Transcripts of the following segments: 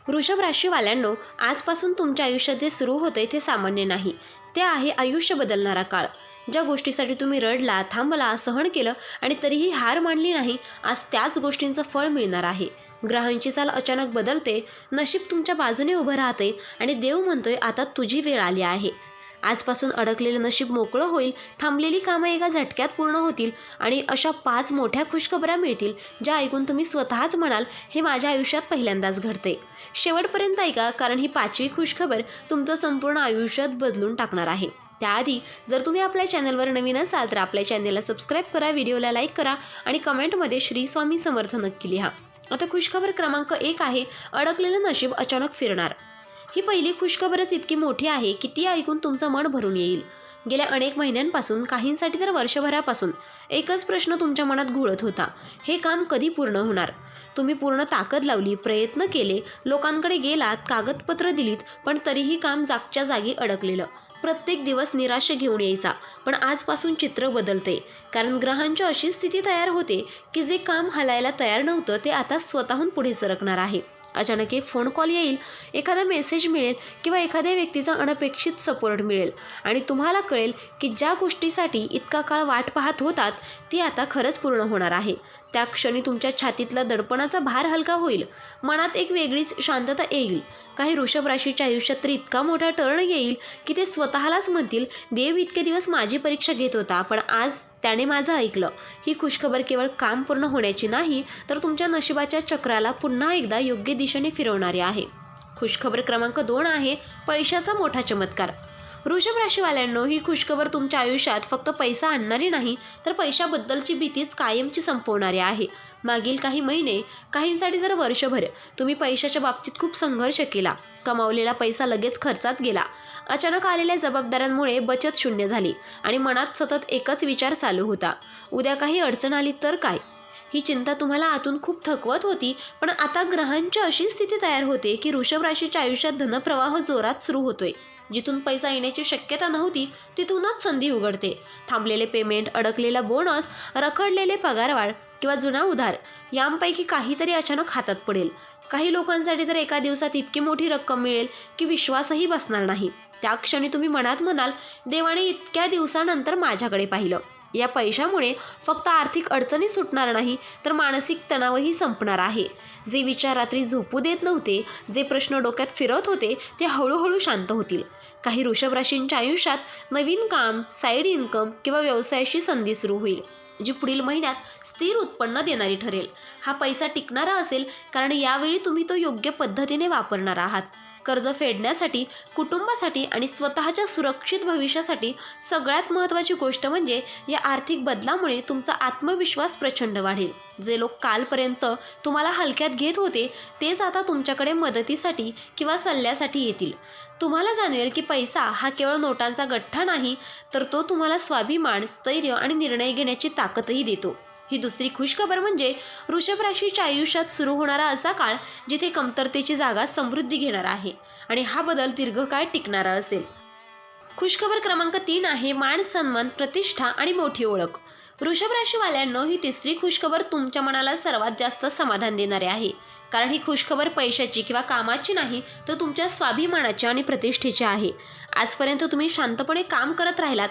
वृषभ राशीवाल्यांनो, आजपासून तुमच्या आयुष्यात जे सुरू होतंय ते सामान्य नाही. ते आहे आयुष्य बदलणारा काळ. ज्या गोष्टीसाठी तुम्ही रडला, थांबला, सहन केलं आणि तरीही हार मानली नाही, आज त्याच गोष्टींचं फळ मिळणार आहे. ग्रहांची चाल अचानक बदलते, नशीब तुमच्या बाजूने उभं राहते आणि देव म्हणतोय आता तुझी वेळ आली आहे. आजपासून अडकलेलं नशीब मोकळं होईल, थांबलेली कामं एका झटक्यात पूर्ण होतील आणि अशा 5 मोठ्या खुशखबऱ्या मिळतील, ज्या ऐकून तुम्ही स्वतःच म्हणाल, हे माझ्या आयुष्यात पहिल्यांदाच घडते. शेवटपर्यंत ऐका, कारण ही 5वी खुशखबर तुमचं संपूर्ण आयुष्यात बदलून टाकणार आहे. त्याआधी जर तुम्ही आपल्या चॅनलवर नवीन असाल तर आपल्या चॅनलला सबस्क्राईब करा, व्हिडिओला लाईक करा आणि कमेंटमध्ये श्री स्वामी समर्थ नक्की लिहा. आता खुशखबर क्रमांक 1 आहे, अडकलेलं नशीब अचानक फिरणार. ही पहिली खुशखबरच इतकी मोठी आहे की ती ऐकून तुमचं मन भरून येईल. गेल्या अनेक महिन्यांपासून, काहींसाठी तर वर्षभरापासून एकच प्रश्न तुमच्या मनात घोळत होता, हे काम कधी पूर्ण होणार? तुम्ही पूर्ण ताकद लावली, प्रयत्न केले, लोकांकडे गेलात, कागदपत्र दिलीत, पण तरीही काम जागच्या जागी अडकलेलं. प्रत्येक दिवस निराशा घेऊन यायचा. पण आजपासून चित्र बदलते, कारण ग्रहांची अशी स्थिती तयार होते की जे काम हलायला तयार नव्हतं ते आता स्वतःहून पुढे सरकणार आहे. अचानक एक फोन कॉल येईल, एखादा मेसेज मिळेल किंवा एखाद्या व्यक्तीचा अनपेक्षित सपोर्ट मिळेल आणि तुम्हाला कळेल की ज्या गोष्टीसाठी इतका काळ वाट पाहत होतात ती आता खरंच पूर्ण होणार आहे. त्या क्षणी तुमच्या छातीतला दडपणाचा भार हलका होईल, मनात एक वेगळीच शांतता येईल. काही वृषभ राशीच्या आयुष्यात तर इतका मोठा टर्न येईल की ते स्वतःलाच म्हणतील, देव इतके दिवस माझी परीक्षा घेत होता, पण आज त्याने माझं ऐकलं. ही खुशखबर केवळ काम पूर्ण होण्याची नाही, तर तुमच्या नशिबाच्या चक्राला पुन्हा एकदा योग्य दिशेने फिरवणारी आहे. खुशखबर क्रमांक 2 आहे, पैशाचा मोठा चमत्कार. वृषभ राशीवाल्यांनो, ही खुशखबर तुमच्या आयुष्यात फक्त पैसा आणणारी नाही, तर पैशाबद्दलची भीतीच कायमची संपवणारी आहे. मागील काही महिने, काहींसाठी तर वर्षभर, तुम्ही पैशाच्या बाबतीत खूप संघर्ष केला. कमावलेला पैसा लगेच खर्चात गेला. अचानक आलेल्या जबाबदाऱ्यांमुळे बचत शून्य झाली आणि मनात सतत एकच विचार चालू होता, उद्या काही अडचण आली तर काय? ही चिंता तुम्हाला आतून खूप थकवत होती. पण आता ग्रहांची अशी स्थिती तयार होते की वृषभ राशीच्या आयुष्यात धनप्रवाह जोरात सुरू होतोय. जिथून पैसा येण्याची शक्यता नव्हती तिथूनच संधी उघडते. थांबलेले पेमेंट, अडकलेला बोनस, रखडलेले पगारवाढ किंवा जुना उधार यांपैकी काहीतरी अचानक हातात पडेल. काही लोकांसाठी तर एका दिवसात इतकी मोठी रक्कम मिळेल की विश्वासही बसणार नाही. त्या क्षणी तुम्ही मनात म्हणाल, देवाने इतक्या दिवसानंतर माझ्याकडे पाहिलं. या पैशामुळे फक्त आर्थिक अडचणी सुटणार नाही, तर मानसिक तणावही संपणार आहे. जे विचार रात्री झोपू देत नव्हते, जे प्रश्न डोक्यात फिरत होते, ते हळूहळू शांत होतील. काही वृषभ राशींच्या आयुष्यात नवीन काम, साईड इन्कम किंवा व्यवसायाची संधी सुरू होईल, जी पुढील महिन्यात स्थिर उत्पन्न देणारी ठरेल. हा पैसा टिकणारा असेल, कारण यावेळी तुम्ही तो योग्य पद्धतीने वापरणार आहात. कर्ज फेडण्यासाठी, कुटुंबासाठी आणि स्वतःच्या सुरक्षित भविष्यासाठी सगळ्यात महत्त्वाची गोष्ट म्हणजे या आर्थिक बदलामुळे तुमचा आत्मविश्वास प्रचंड वाढेल. जे लोक कालपर्यंत तुम्हाला हलक्यात घेत होते तेच आता तुमच्याकडे मदतीसाठी किंवा सल्ल्यासाठी येतील. तुम्हाला जाणवेल की पैसा हा केवळ नोटांचा गठ्ठा नाही, तर तो तुम्हाला स्वाभिमान, स्थैर्य आणि निर्णय घेण्याची ताकदही देतो. ही दुसरी खुशखबर म्हणजे वृषभ राशीच्या आयुष्यात सुरू होणारा असा काळ जिथे कमतरतेची जागा समृद्धी घेणार आहे आणि हा बदल दीर्घकाळ टिकणारा असेल. खुशखबर क्रमांक 3 आहे, मान सन्मान, प्रतिष्ठा आणि मोठी ओळख. वृषभ राशीवाल्यांनो, ही तिसरी खुशखबर तुमच्या मनाला सर्वात जास्त समाधान देणारी आहे, कारण ही खुशखबर पैशाची किंवा कामाची नाही, तर तुमच्या स्वाभिमानाची आणि प्रतिष्ठेची आहे. आजपर्यंत तुम्ही शांतपणे काम करत राहिलात,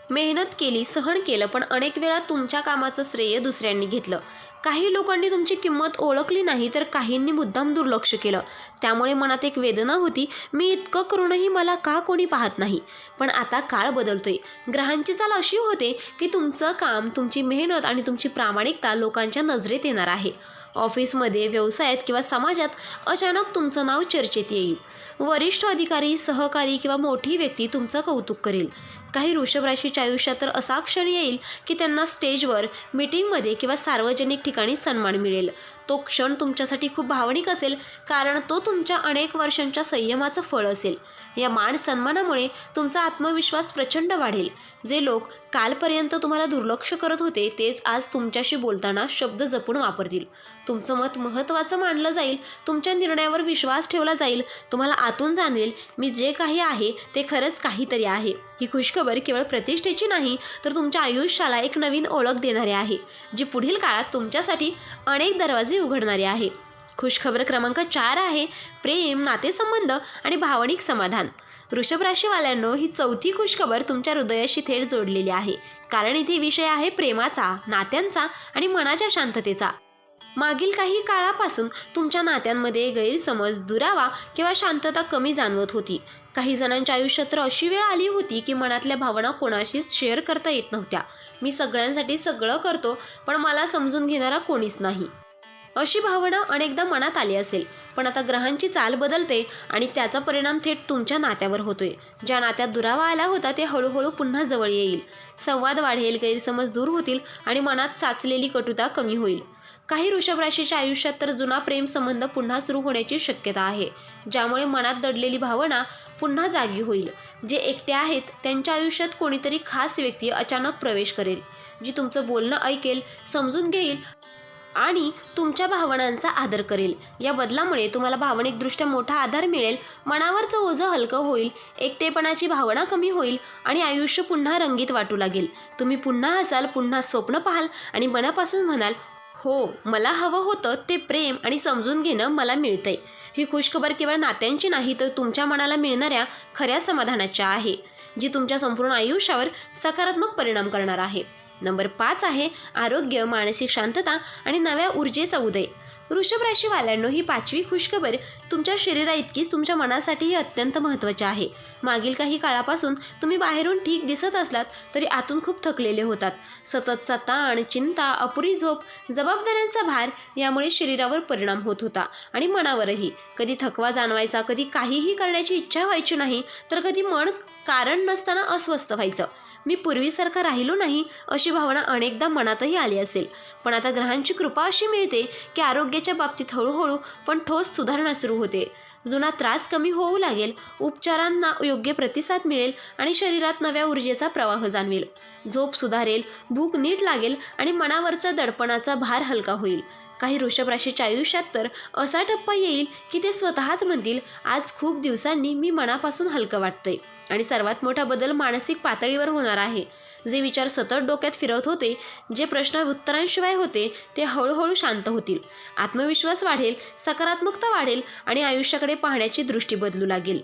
मेहनत केली, सहन केलं, पण अनेक वेळा तुमच्या कामाचं श्रेय दुसऱ्यांनी घेतलं. काही लोकांनी तुमची किंमत ओळखली नाही, तर काहींनी मुद्दाम दुर्लक्ष केलं. त्यामुळे मनात एक वेदना होती, मी इतकं करूनही मला का कोणी पाहत नाही. पण आता काळ बदलतोय. ग्रहांची चाल अशी होते की तुमचं काम, तुमची मेहनत आणि तुमची प्रामाणिकता लोकांच्या नजरेत येणार आहे. ऑफिसमध्ये, व्यवसायात किंवा समाजात अचानक तुमचं नाव चर्चेत येईल. वरिष्ठ अधिकारी, सहकारी किंवा मोठी व्यक्ती तुमचं कौतुक करेल. काही वृषभ राशीच्या आयुष्यात तर असा क्षण येईल की त्यांना स्टेजवर, मीटिंगमध्ये किंवा सार्वजनिक ठिकाणी सन्मान मिळेल. तो क्षण तुमच्यासाठी खूप भावनिक असेल, कारण तो तुमच्या अनेक वर्षांच्या संयमाचं फळ असेल. या मान सन्मानामुळे तुमचा आत्मविश्वास प्रचंड वाढेल. जे लोक कालपर्यंत तुम्हाला दुर्लक्ष करत होते तेच आज तुमच्याशी बोलताना शब्द जपून वापरतील. तुमचं मत महत्त्वाचं मानलं जाईल, तुमच्या निर्णयावर विश्वास ठेवला जाईल. तुम्हाला आतून जाणवेल, मी जे काही आहे ते खरंच काहीतरी आहे. ही खुशखबर केवळ प्रतिष्ठेची नाही, तर तुमच्या आयुष्याला एक नवीन ओळख देणारी आहे, जी पुढील काळात तुमच्यासाठी अनेक दरवाजे उघडणारे आहे. खुशखबर क्रमांक 4 आहे प्रेम, नातेसंबंध आणि भावनिक समाधान. वृषभ राशीवाल्यांनो, ही चौथी खुशखबर तुमच्या हृदयाशी थेट जोडलेली आहे, कारण इथे विषय आहे प्रेमाचा, नात्यांचा आणि मनाच्या शांततेचा. मागील काही काळापासून तुमच्या नात्यांमध्ये गैरसमज, दुरावा किंवा शांतता कमी जाणवत होती. काही जणांच्या आयुष्यात तर अशी वेळ आली होती की मनातल्या भावना कोणाशीच शेअर करता येत नव्हत्या. मी सगळ्यांसाठी सगळं करतो, पण मला समजून घेणारा कोणीच नाही, अशी भावना अनेकदा मनात आली असेल. पण आता ग्रहांची चाल बदलते आणि त्याचा परिणाम थेट तुमच्या नात्यावर होतोय. ज्या नात्यात दुरावा आला होता ते हळूहळू पुन्हा जवळ येईल. संवाद वाढेल, गैरसमज दूर होतील आणि मनात साचलेली कटुता कमी होईल. काही वृषभ राशीच्या आयुष्यात तर जुना प्रेम संबंध पुन्हा सुरू होण्याची शक्यता आहे, ज्यामुळे मनात दडलेली भावना पुन्हा जागी होईल. जे एकटे आहेत त्यांच्या आयुष्यात कोणीतरी खास व्यक्ती अचानक प्रवेश करेल, जी तुमचं बोलणं ऐकेल, समजून घेईल आणि तुमच्या भावनांचा आदर करेल. या बदलामुळे तुम्हाला भावनिकदृष्ट्या मोठा आधार मिळेल, मनावरचं ओझं हलकं होईल, एकटेपणाची भावना कमी होईल आणि आयुष्य पुन्हा रंगीत वाटू लागेल. तुम्ही पुन्हा हसाल, पुन्हा स्वप्न पाहाल आणि मनापासून म्हणाल, हो, मला हवं होतं ते प्रेम आणि समजून घेणं मला मिळतंय. ही खुशखबर केवळ नात्यांची नाही, तर तुमच्या मनाला मिळणाऱ्या खऱ्या समाधानाच्या आहे, जी तुमच्या संपूर्ण आयुष्यावर सकारात्मक परिणाम करणार आहे. नंबर 5 आहे आरोग्य, मानसिक शांतता आणि नव्या ऊर्जेचा उदय. वृषभ राशीवाल्यांनो, ही 5वी खुशखबर तुमच्या शरीराइतकीच तुमच्या मनासाठीही अत्यंत महत्त्वाची आहे. मागील काही काळापासून तुम्ही बाहेरून ठीक दिसत असलात तरी आतून खूप थकलेले होतात. सततचा ताण, चिंता, अपुरी झोप, जबाबदाऱ्यांचा भार यामुळे शरीरावर परिणाम होत होता आणि मनावरही. कधी थकवा जाणवायचा, कधी काहीही करण्याची इच्छा व्हायची नाही, तर कधी मन कारण नसताना अस्वस्थ व्हायचं. मी पूर्वीसारखा राहिलो नाही, अशी भावना अनेकदा मनातही आली असेल. पण आता ग्रहांची कृपा अशी मिळते की आरोग्याच्या बाबतीत हळूहळू पण ठोस सुधारणा सुरू होते. जुना त्रास कमी होऊ लागेल, उपचारांना योग्य प्रतिसाद मिळेल आणि शरीरात नव्या ऊर्जेचा प्रवाह जाणवेल. झोप सुधारेल, भूक नीट लागेल आणि मनावरचा दडपणाचा भार हलका होईल. काही वृषभ राशीच्या आयुष्यात तर असा टप्पा येईल की ते स्वतःच म्हणतील, आज खूप दिवसांनी मी मनापासून हलकं वाटतंय. आणि सर्वात मोठा बदल मानसिक पातळीवर होणार आहे. जे विचार सतत डोक्यात फिरत होते, जे प्रश्न उत्तरांशिवाय होते, ते हळूहळू शांत होतील. आत्मविश्वास वाढेल, सकारात्मकता वाढेल आणि आयुष्याकडे पाहण्याची दृष्टी बदलू लागेल.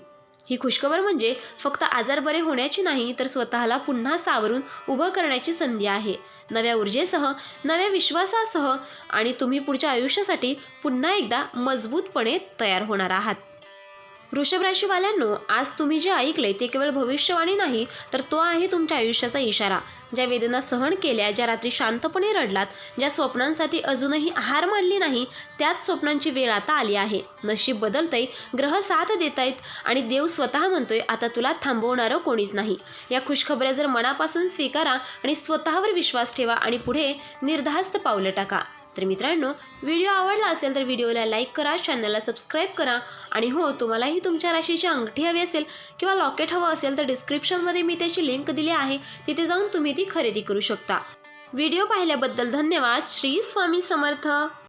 ही खुशखबर म्हणजे फक्त आजार बरे होण्याची नाही, तर स्वतःला पुन्हा सावरून उभं करण्याची संधी आहे. नव्या ऊर्जेसह, नव्या विश्वासासह आणि तुम्ही पुढच्या आयुष्यासाठी पुन्हा एकदा मजबूतपणे तयार होणार आहात. वृषभ राशीवाल्यांनो, आज तुम्ही जे ऐकले ते केवळ भविष्यवाणी नाही, तर तो आहे तुमच्या आयुष्याचा इशारा. ज्या वेदना सहन केल्या, ज्या रात्री शांतपणे रडलात, ज्या स्वप्नांसाठी अजूनही हार मानली नाही, त्याच स्वप्नांची वेळ आता आली आहे. नशीब बदलतंय, ग्रह साथ देत आहेत आणि देव स्वतः म्हणतोय, आता तुला थांबवणारं कोणीच नाही. या खुशखबऱ्या जर मनापासून स्वीकारा आणि स्वतःवर विश्वास ठेवा आणि पुढे निर्धास्त पावलं टाका. तर मित्रांनो, व्हिडिओ आवडला असेल तर व्हिडिओला लाईक करा, चॅनलला सबस्क्राईब करा आणि हो, तुम्हालाही तुमच्या राशीची अंगठी हवी असेल किंवा लॉकेट हवं असेल तर डिस्क्रिप्शनमध्ये मी त्याची लिंक दिली आहे, तिथे जाऊन तुम्ही ती खरेदी करू शकता. व्हिडिओ पाहिल्याबद्दल धन्यवाद. श्री स्वामी समर्थ.